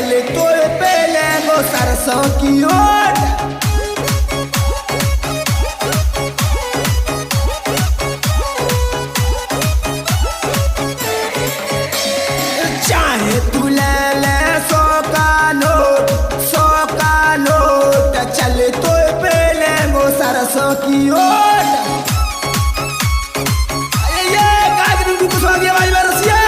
चले तो पहले वो सरसों की ओट। चाहे तू ले ले 100 का नोट चले तो पहले वो सरसों की ओट। ये गाजर की कुछ आगे आवाज में रसिया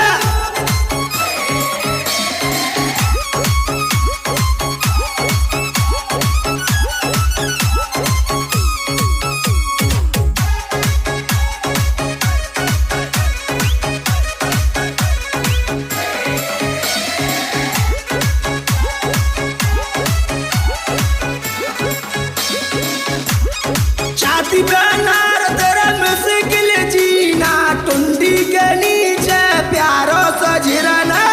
छाती पे नार तेरा मुश्किल जीना, टुंडी के नीचे प्यारो सजराना।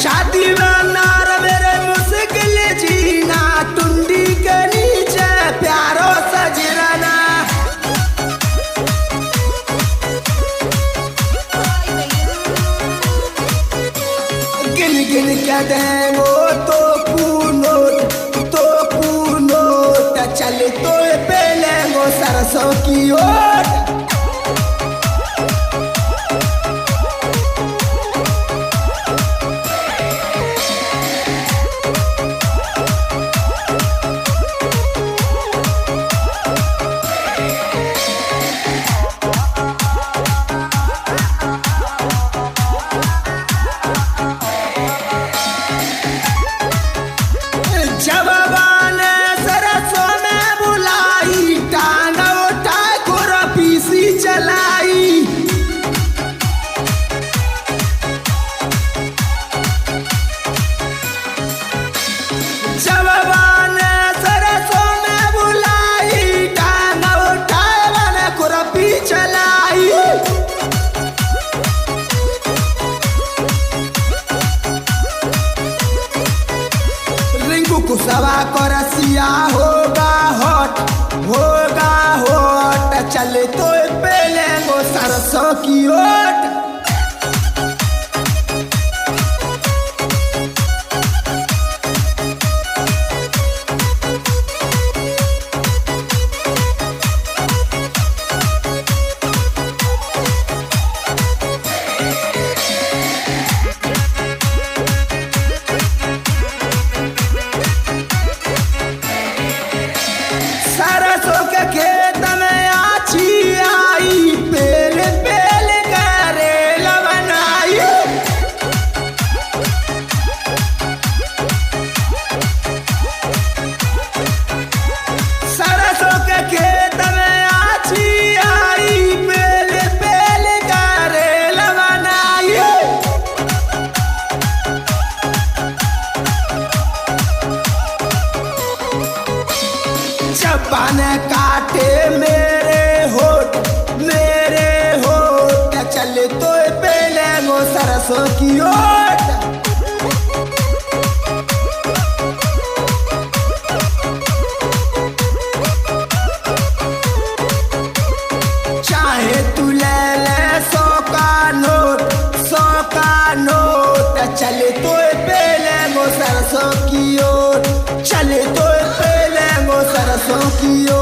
छाती पे नार मेरे मुश्किल जीना, टुंडी के नीचे प्यारो सजराना। गिन गिन के देंगो तो पूनोट चले तो पहले वो सरसों की ओट। जब बाने सरसों में बुलाई, टांग उठा खुरपी सी चलाई। जब बाने सरसों में बुलाई, टांग उठा खुरपी चलाई। रिंकू कुशवा को रसिया होगा हॉट चले तो पहले वो सरसों की ओट। सरसों के खेत में आछी आई, पेल पेल करेला बनाई। सरसों के खेत में आछी आई, पेल पेल करेला बनाई। चप्पन काटे मेरे होठ चले तो पहले वो सरसों की ओट। चाहे तू ले ले 100 का नोट चले तो पहले वो सरसों की ओट। चले तो पहले वो सरसों की ओट।